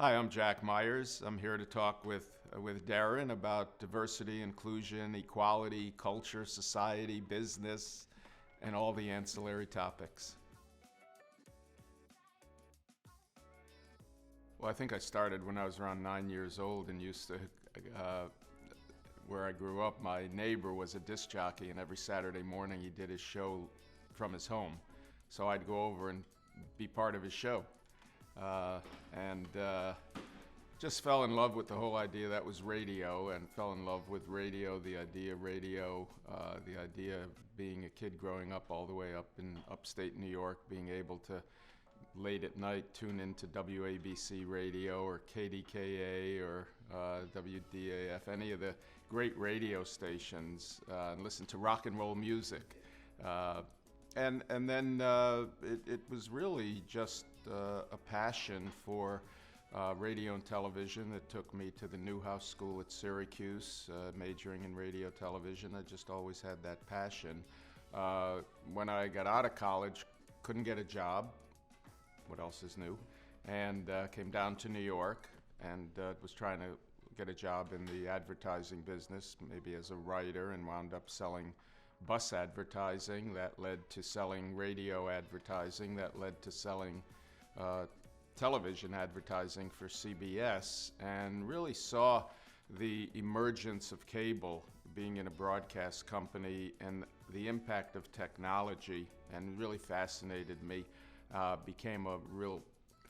Hi, I'm Jack Myers. I'm here to talk with Darren about diversity, inclusion, equality, culture, society, business, and all the ancillary topics. Well, I think I started when I was around 9 years old and used to, where I grew up, my neighbor was a disc jockey, and every Saturday morning he did his show from his home. So I'd go over and be part of his show. And just fell in love with the whole idea that was radio, and fell in love with radio, the idea of radio, the idea of being a kid growing up all the way up in upstate New York, being able to late at night tune into WABC radio or KDKA or WDAF, any of the great radio stations, and listen to rock and roll music. And then it was really just a passion for radio and television that took me to the Newhouse School at Syracuse, majoring in radio television. I just always had that passion. When I got out of college, couldn't get a job. What else is new? And came down to New York and was trying to get a job in the advertising business, maybe as a writer, and wound up selling bus advertising. That led to selling radio advertising. That led to selling television advertising for CBS, and really saw the emergence of cable, being in a broadcast company, and the impact of technology, and really fascinated me. Became a real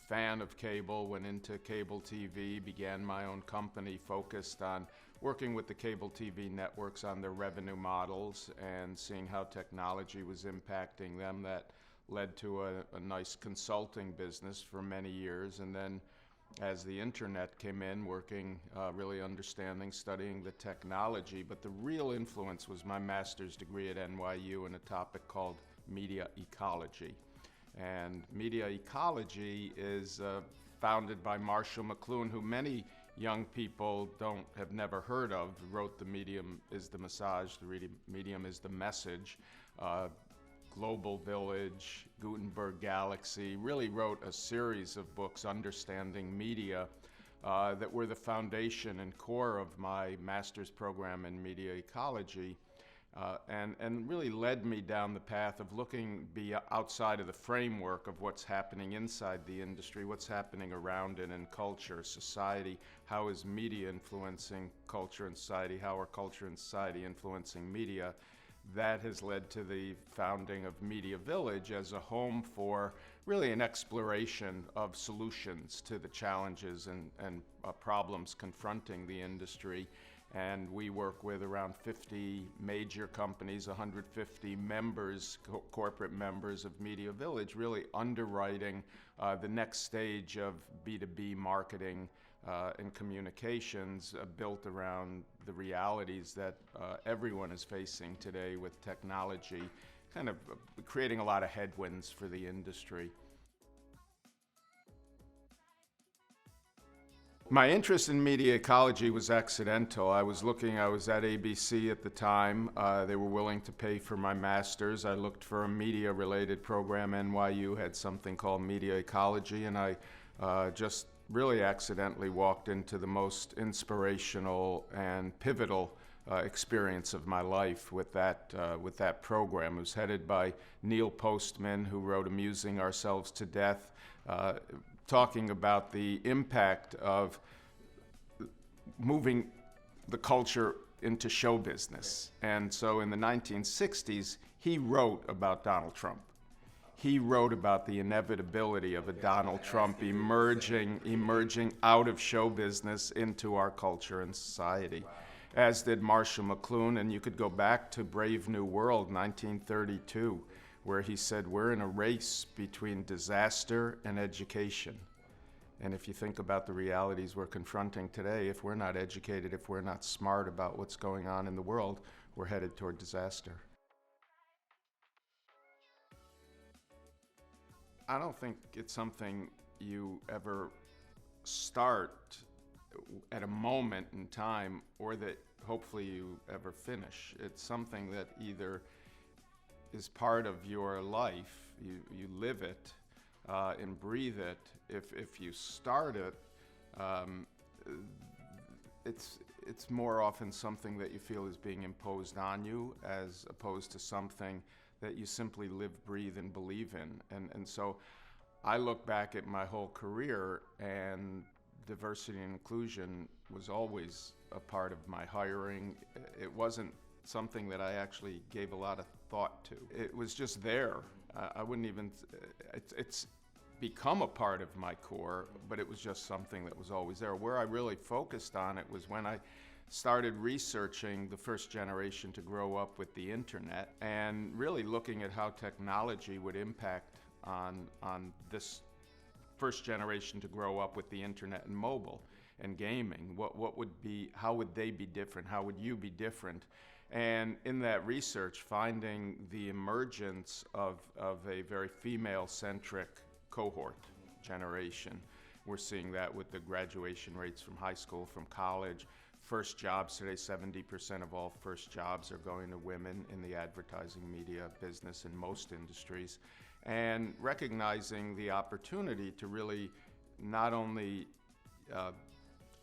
fan of cable, went into cable TV, began my own company focused on working with the cable TV networks on their revenue models and seeing how technology was impacting them. That led to a nice consulting business for many years. And then as the internet came in, working, really understanding, studying the technology. But the real influence was my master's degree at NYU in a topic called media ecology. And media ecology is founded by Marshall McLuhan, who many young people have never heard of. He wrote The Medium is the Massage, The Medium is the Message, Global Village, Gutenberg Galaxy. Really wrote a series of books understanding media that were the foundation and core of my master's program in media ecology. And really led me down the path of looking outside of the framework of what's happening inside the industry, what's happening around it in culture, society, how is media influencing culture and society, how are culture and society influencing media. That has led to the founding of MediaVillage as a home for really an exploration of solutions to the challenges and problems confronting the industry. And we work with around 50 major companies, 150 members, corporate members of MediaVillage, really underwriting the next stage of B2B marketing and communications built around the realities that everyone is facing today with technology, kind of creating a lot of headwinds for the industry. My interest in media ecology was accidental. I was at ABC at the time. They were willing to pay for my master's. I looked for a media-related program. NYU had something called media ecology, and I just really accidentally walked into the most inspirational and pivotal experience of my life with that program. It was headed by Neil Postman, who wrote Amusing Ourselves to Death, talking about the impact of moving the culture into show business. And so in the 1960s, he wrote about Donald Trump. He wrote about the inevitability of a Donald Trump emerging out of show business into our culture and society, as did Marshall McLuhan. And you could go back to Brave New World, 1932, where he said, we're in a race between disaster and education. And if you think about the realities we're confronting today, if we're not educated, if we're not smart about what's going on in the world, we're headed toward disaster. I don't think it's something you ever start at a moment in time, or that hopefully you ever finish. It's something that either is part of your life, you live it and breathe it. If you start it, Um, it's more often something that you feel is being imposed on you as opposed to something that you simply live, breathe, and believe in. And so I look back at my whole career, and diversity and inclusion was always a part of my hiring. It wasn't something that I actually gave a lot of thought to. It was just there. I wouldn't even, it's become a part of my core, but it was just something that was always there. Where I really focused on it was when I started researching the first generation to grow up with the internet and really looking at how technology would impact on this first generation to grow up with the internet and mobile and gaming. What would be, how would they be different? How would you be different? And in that research, finding the emergence of a very female-centric cohort generation. We're seeing that with the graduation rates from high school, from college. First jobs today, 70% of all first jobs are going to women in the advertising media business in most industries. And recognizing the opportunity to really not only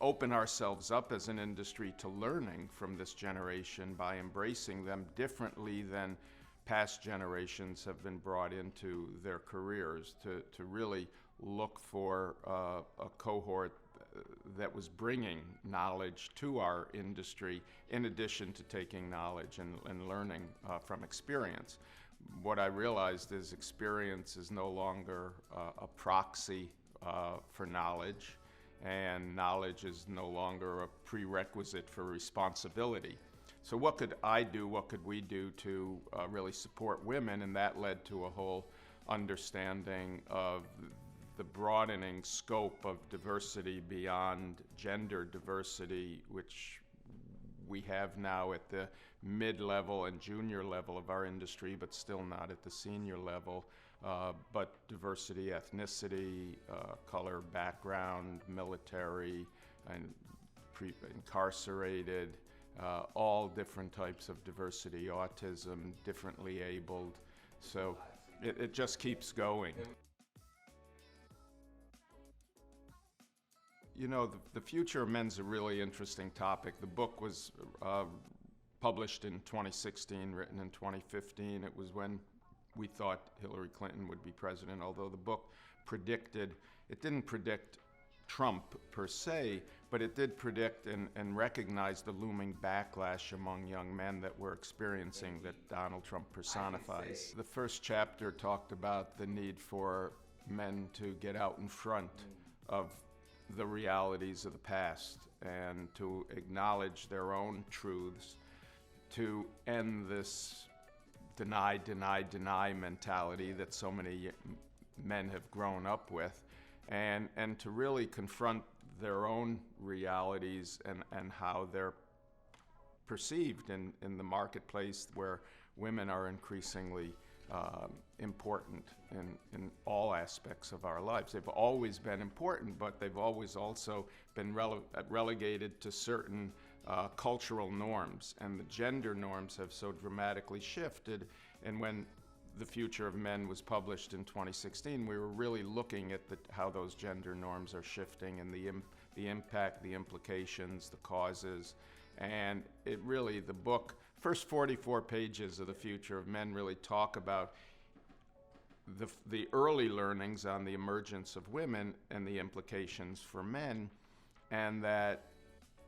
open ourselves up as an industry to learning from this generation by embracing them differently than past generations have been brought into their careers, to really look for a cohort that was bringing knowledge to our industry in addition to taking knowledge and learning from experience. What I realized is experience is no longer a proxy for knowledge, and knowledge is no longer a prerequisite for responsibility. So what could I do, what could we do to really support women? And that led to a whole understanding of the broadening scope of diversity beyond gender diversity, which we have now at the mid-level and junior level of our industry, but still not at the senior level. But diversity, ethnicity, color, background, military, and incarcerated, all different types of diversity, autism, differently abled. So it just keeps going. You know, the future of men's a really interesting topic. The book was published in 2016, written in 2015. It was when we thought Hillary Clinton would be president, although the book it didn't predict Trump per se, but it did predict and recognize the looming backlash among young men that we're experiencing that Donald Trump personifies. The first chapter talked about the need for men to get out in front of the realities of the past and to acknowledge their own truths, to end this deny mentality that so many men have grown up with, and to really confront their own realities and how they're perceived in the marketplace, where women are increasingly important in all aspects of our lives. They've always been important, but they've always also been relegated to certain cultural norms, and the gender norms have so dramatically shifted. And when The Future of Men was published in 2016, we were really looking at how those gender norms are shifting and the impact, the implications, the causes. And it really, the book, first 44 pages of The Future of Men really talk about the early learnings on the emergence of women and the implications for men, and that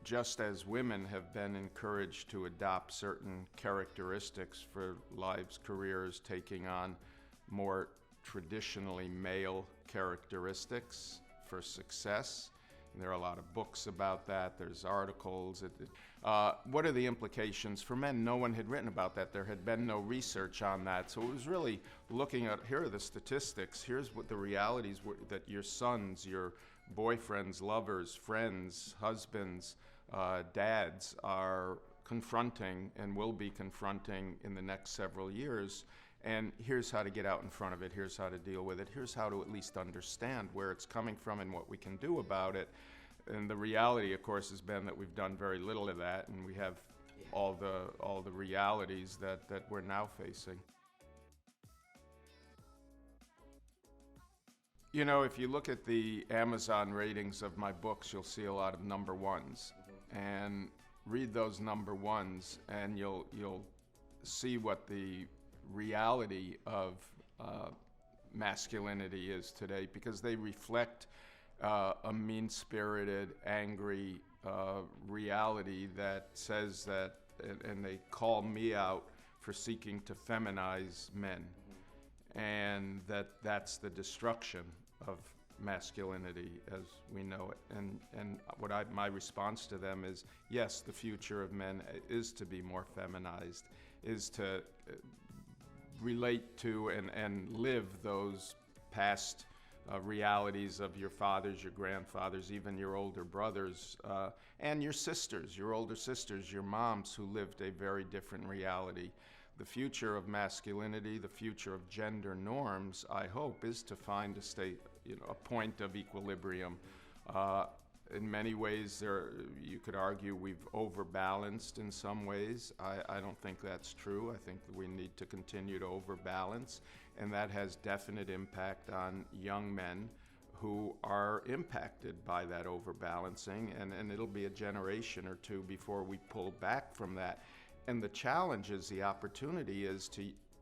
just as women have been encouraged to adopt certain characteristics for lives, careers, taking on more traditionally male characteristics for success. And there are a lot of books about that. There's articles. What are the implications for men? No one had written about that. There had been no research on that. So it was really looking at, here are the statistics. Here's what the realities were that your sons, your boyfriends, lovers, friends, husbands, dads are confronting and will be confronting in the next several years. And here's how to get out in front of it. Here's how to deal with it. Here's how to at least understand where it's coming from and what we can do about it. And the reality, of course, has been that we've done very little of that, and we have all the realities that we're now facing. You know, if you look at the Amazon ratings of my books, you'll see a lot of number ones. And read those number ones, and you'll see what the reality of masculinity is today, because they reflect a mean-spirited, angry reality that says that, and they call me out for seeking to feminize men, and that's the destruction of masculinity as we know it. And my response to them is, yes, the future of men is to be more feminized, is to relate to and live those past realities of your fathers, your grandfathers, even your older brothers, and your sisters, your older sisters, your moms, who lived a very different reality. The future of masculinity, the future of gender norms, I hope, is to find a point of equilibrium. In many ways, you could argue we've overbalanced in some ways. I don't think that's true. I think that we need to continue to overbalance, and that has definite impact on young men who are impacted by that overbalancing, and it'll be a generation or two before we pull back from that. And the challenge is, the opportunity is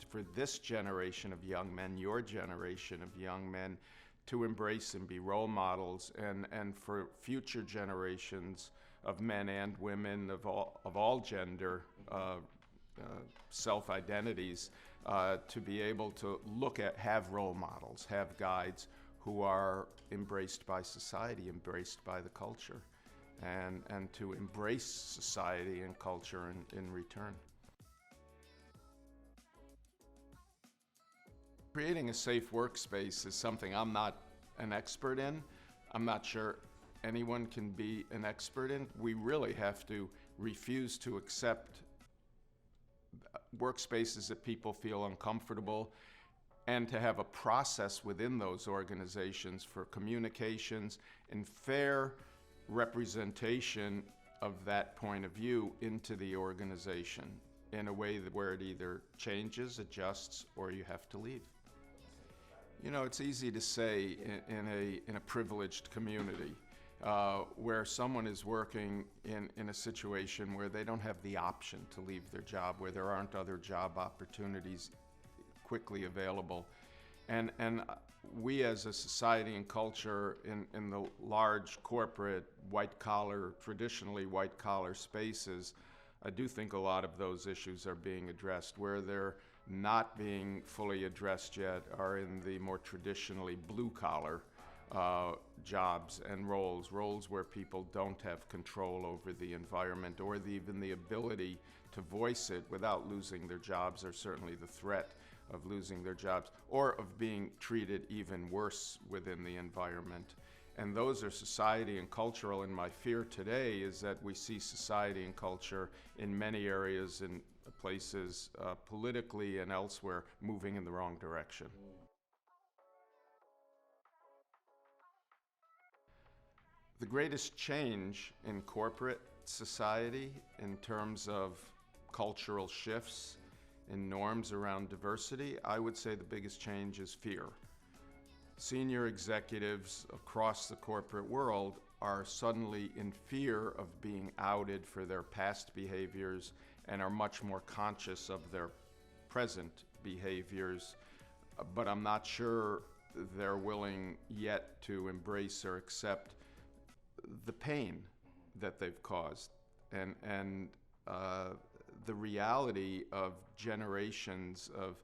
for this generation of young men, your generation of young men, to embrace and be role models, and for future generations of men and women of all gender self-identities to be able to have role models, have guides who are embraced by society, embraced by the culture, and to embrace society and culture in return. Creating a safe workspace is something I'm not an expert in. I'm not sure anyone can be an expert in. We really have to refuse to accept workspaces that people feel uncomfortable, and to have a process within those organizations for communications and fair representation of that point of view into the organization in a way where it either changes, adjusts, or you have to leave. You know, it's easy to say in a privileged community where someone is working in a situation where they don't have the option to leave their job, where there aren't other job opportunities quickly available. And we as a society and culture in the large corporate traditionally white collar spaces, I do think a lot of those issues are being addressed. Where they're not being fully addressed yet are in the more traditionally blue collar jobs and roles where people don't have control over the environment or even the ability to voice it without losing their jobs, or certainly the threat of losing their jobs, or of being treated even worse within the environment. And those are society and cultural, and my fear today is that we see society and culture in many areas and places politically and elsewhere moving in the wrong direction. The greatest change in corporate society in terms of cultural shifts in norms around diversity, I would say the biggest change is fear. Senior executives across the corporate world are suddenly in fear of being outed for their past behaviors and are much more conscious of their present behaviors, but I'm not sure they're willing yet to embrace or accept the pain that they've caused, and the reality of generations of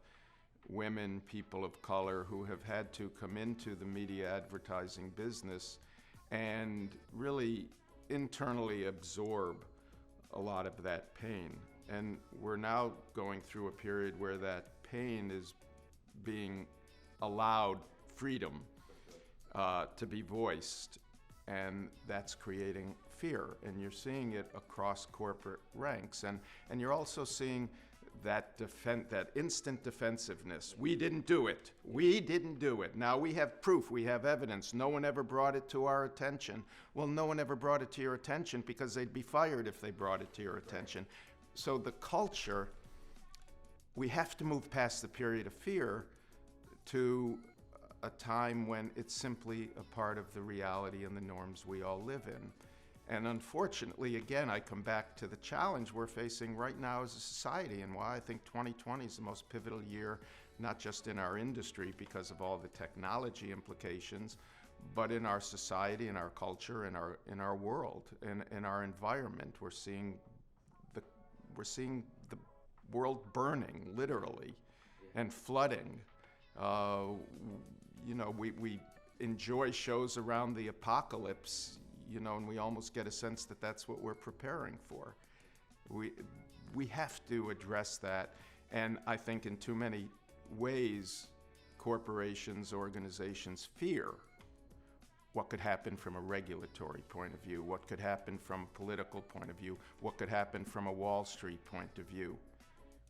women, people of color, who have had to come into the media advertising business and really internally absorb a lot of that pain. And we're now going through a period where that pain is being allowed freedom to be voiced, and that's creating fear. And you're seeing it across corporate ranks, and you're also seeing that instant defensiveness. We didn't do it. We didn't do it. Now we have proof. We have evidence. No one ever brought it to our attention. Well, no one ever brought it to your attention because they'd be fired if they brought it to your attention. So the culture, we have to move past the period of fear to a time when it's simply a part of the reality and the norms we all live in. And unfortunately, again, I come back to the challenge we're facing right now as a society, and why I think 2020 is the most pivotal year, not just in our industry because of all the technology implications, but in our society, in our culture, in our world, in our environment. We're seeing the world burning, literally, and flooding. We enjoy shows around the apocalypse, and we almost get a sense that that's what we're preparing for. We have to address that, and I think in too many ways, corporations, organizations fear what could happen from a regulatory point of view, what could happen from a political point of view, what could happen from a Wall Street point of view.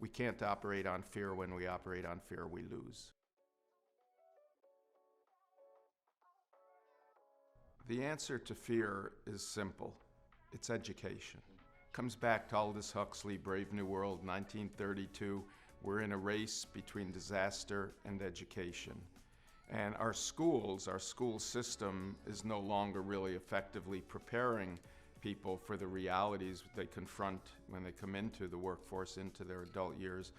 We can't operate on fear. When we operate on fear, we lose. The answer to fear is simple. It's education. Comes back to Aldous Huxley, Brave New World, 1932. We're in a race between disaster and education. And our school system is no longer really effectively preparing people for the realities they confront when they come into the workforce, into their adult years.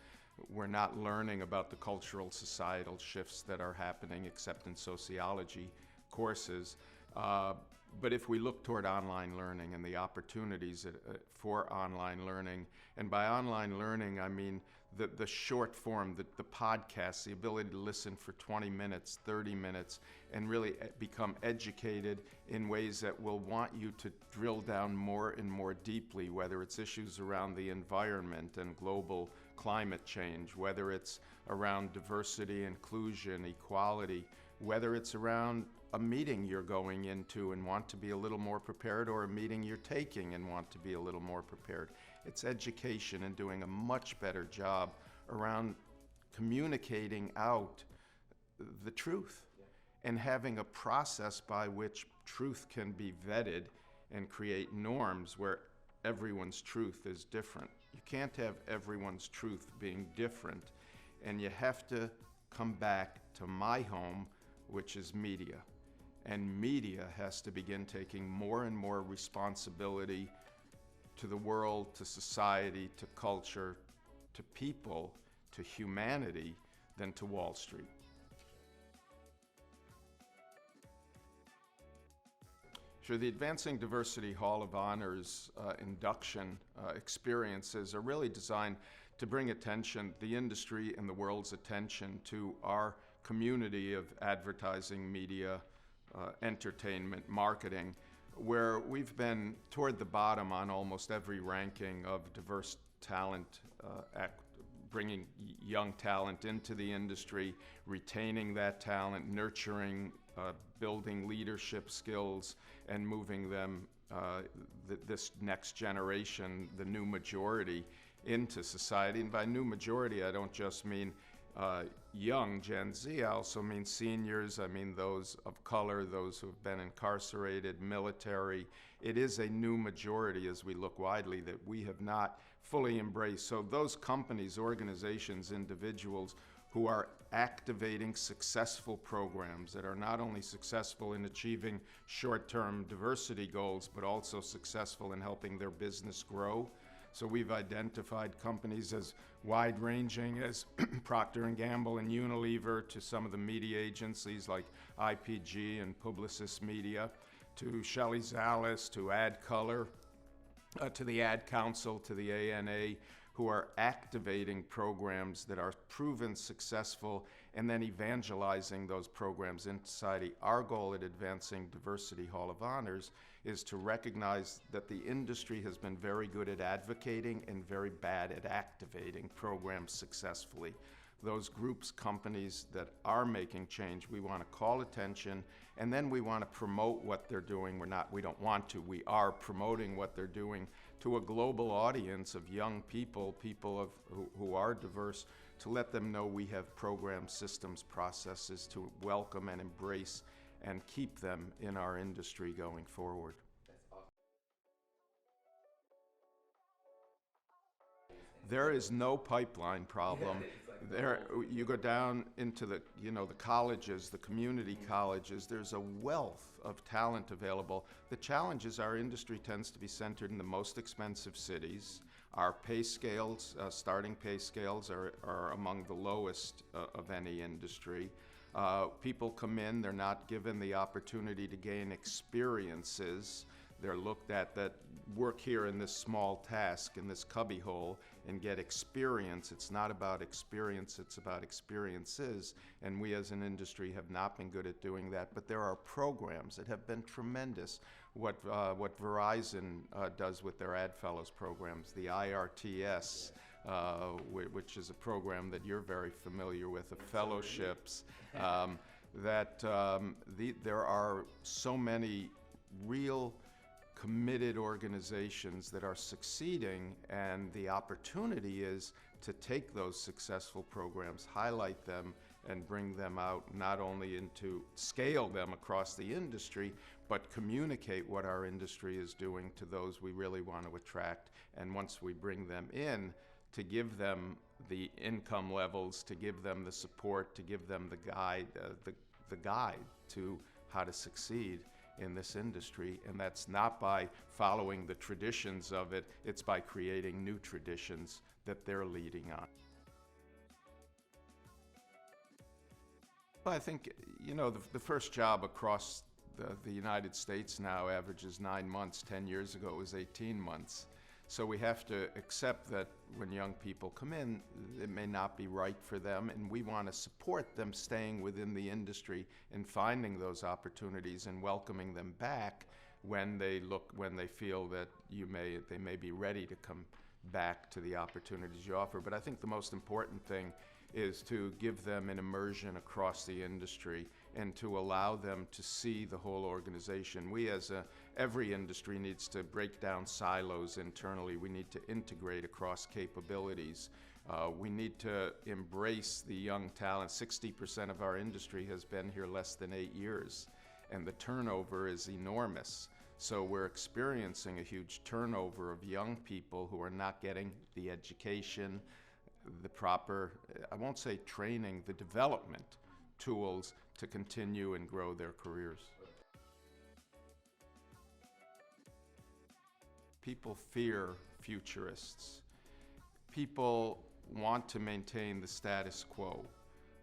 We're not learning about the cultural, societal shifts that are happening except in sociology courses. But if we look toward online learning and the opportunities for online learning, and by online learning, I mean the short form, the podcasts, the ability to listen for 20 minutes, 30 minutes, and really become educated in ways that will want you to drill down more and more deeply, whether it's issues around the environment and global climate change, whether it's around diversity, inclusion, equality, whether it's around a meeting you're going into and want to be a little more prepared, or a meeting you're taking and want to be a little more prepared. It's education and doing a much better job around communicating out the truth, and having a process by which truth can be vetted and create norms where everyone's truth is different. You can't have everyone's truth being different, and you have to come back to my home, which is media. And media has to begin taking more and more responsibility to the world, to society, to culture, to people, to humanity, than to Wall Street. Sure, the Advancing Diversity Hall of Honors induction experiences are really designed to bring attention, the industry and the world's attention, to our community of advertising, media, entertainment, marketing, where we've been toward the bottom on almost every ranking of diverse talent, bringing young talent into the industry, retaining that talent, nurturing, building leadership skills, and moving them, this next generation, the new majority, into society. And by new majority, I don't just mean young Gen Z, I also mean seniors, I mean those of color, those who have been incarcerated, military. It is a new majority as we look widely that we have not fully embraced. So those companies, organizations, individuals who are activating successful programs that are not only successful in achieving short-term diversity goals, but also successful in helping their business grow. So we've identified companies as wide-ranging as Procter & Gamble and Unilever, to some of the media agencies like IPG and Publicis Media, to Shelley Zallis, to AdColor, to the Ad Council, to the ANA, who are activating programs that are proven successful and then evangelizing those programs in society. Our goal at Advancing Diversity Hall of Honors is to recognize that the industry has been very good at advocating and very bad at activating programs successfully. Those groups, companies that are making change, we want to call attention, and then we want to promote what they're doing. We we are promoting what they're doing to a global audience of young people, who are diverse, to let them know we have programs, systems, processes to welcome and embrace and keep them in our industry going forward. That's awesome. There is no pipeline problem. There, you go down into the, the colleges, the community colleges, there's a wealth of talent available. The challenge is our industry tends to be centered in the most expensive cities. Our pay scales, starting pay scales are among the lowest of any industry. People come in, they're not given the opportunity to gain experiences. They're looked at that work here in this small task, in this cubbyhole, and get experience. It's not about experience, it's about experiences. And we as an industry have not been good at doing that. But there are programs that have been tremendous. What Verizon does with their Ad Fellows programs, the IRTS, which is a program that you're very familiar with, the fellowships, there are so many real committed organizations that are succeeding, and the opportunity is to take those successful programs, highlight them, and bring them out, not only into scale them across the industry, but communicate what our industry is doing to those we really want to attract. And once we bring them in, to give them the income levels, to give them the support, to give them the guide to how to succeed in this industry. And that's not by following the traditions of it, it's by creating new traditions that they're leading on. Well, I think, the first job across the United States now averages 9 months. 10 years ago, it was 18 months. So we have to accept that when young people come in, it may not be right for them, and we want to support them staying within the industry and finding those opportunities and welcoming them back when they feel that they may be ready to come back to the opportunities you offer. But I think the most important thing is to give them an immersion across the industry and to allow them to see the whole organization. Every industry needs to break down silos internally. We need to integrate across capabilities. We need to embrace the young talent. 60% of our industry has been here less than 8 years, and the turnover is enormous. So we're experiencing a huge turnover of young people who are not getting the education, the proper, I won't say training, the development tools to continue and grow their careers. People fear futurists. People want to maintain the status quo.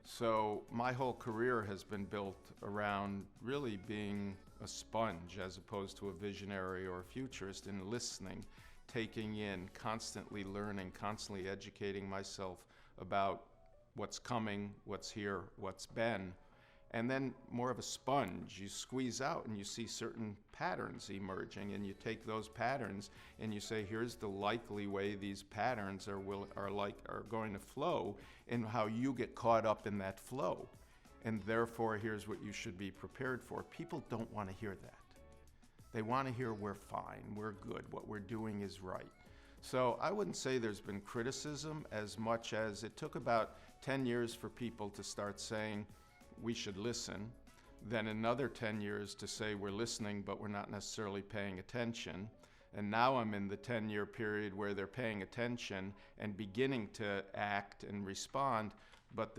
So my whole career has been built around really being a sponge as opposed to a visionary or a futurist, and listening, taking in, constantly learning, constantly educating myself about what's coming, what's here, what's been, and then more of a sponge. You squeeze out and you see certain patterns emerging, and you take those patterns and you say, here's the likely way these patterns are going to flow, and how you get caught up in that flow. And therefore, here's what you should be prepared for. People don't want to hear that. They want to hear we're fine, we're good, what we're doing is right. So I wouldn't say there's been criticism as much as it took about 10 years for people to start saying we should listen, then another 10 years to say we're listening but we're not necessarily paying attention. And now I'm in the 10-year period where they're paying attention and beginning to act and respond, but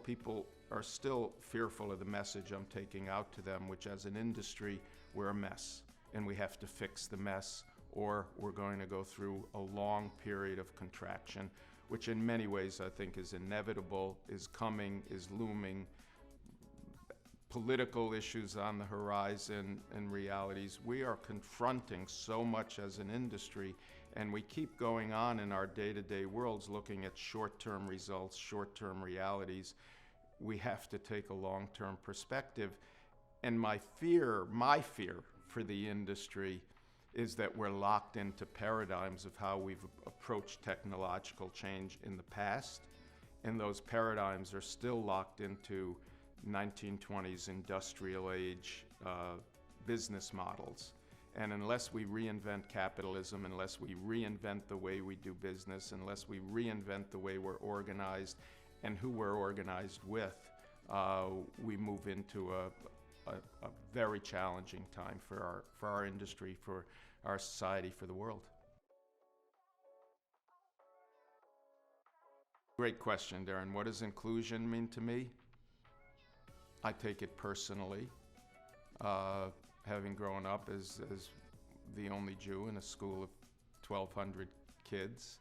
people are still fearful of the message I'm taking out to them, which as an industry, we're a mess. And we have to fix the mess, or we're going to go through a long period of contraction, which in many ways I think is inevitable, is coming, is looming. Political issues on the horizon and realities. We are confronting so much as an industry, and we keep going on in our day-to-day worlds looking at short-term results, short-term realities. We have to take a long-term perspective. And my fear for the industry is that we're locked into paradigms of how we've approached technological change in the past, and those paradigms are still locked into 1920s industrial age business models. And unless we reinvent capitalism, unless we reinvent the way we do business, unless we reinvent the way we're organized and who we're organized with, we move into a very challenging time for our industry, for our society, for the world. Great question, Darren. What does inclusion mean to me? I take it personally. Having grown up as the only Jew in a school of 1,200 kids,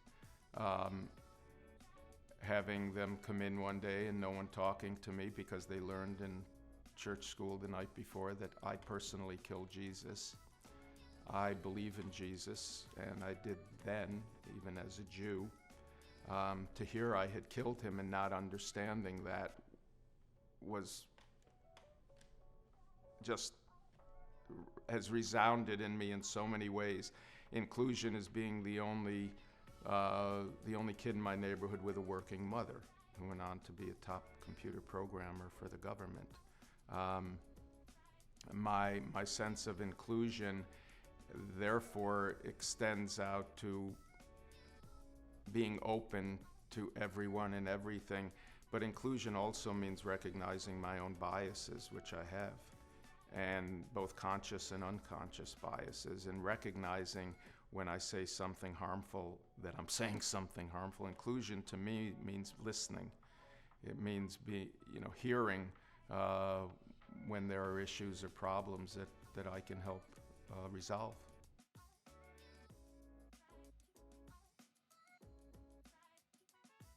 having them come in one day and no one talking to me because they learned in church school the night before that I personally killed Jesus. I believe in Jesus, and I did then, even as a Jew. To hear I had killed him and not understanding that was just has resounded in me in so many ways. Inclusion as being the only kid in my neighborhood with a working mother who went on to be a top computer programmer for the government. My sense of inclusion therefore extends out to being open to everyone and everything, but inclusion also means recognizing my own biases, which I have, and both conscious and unconscious biases, and recognizing when I say something harmful that I'm saying something harmful. Inclusion to me means listening. It means hearing when there are issues or problems that I can help resolve.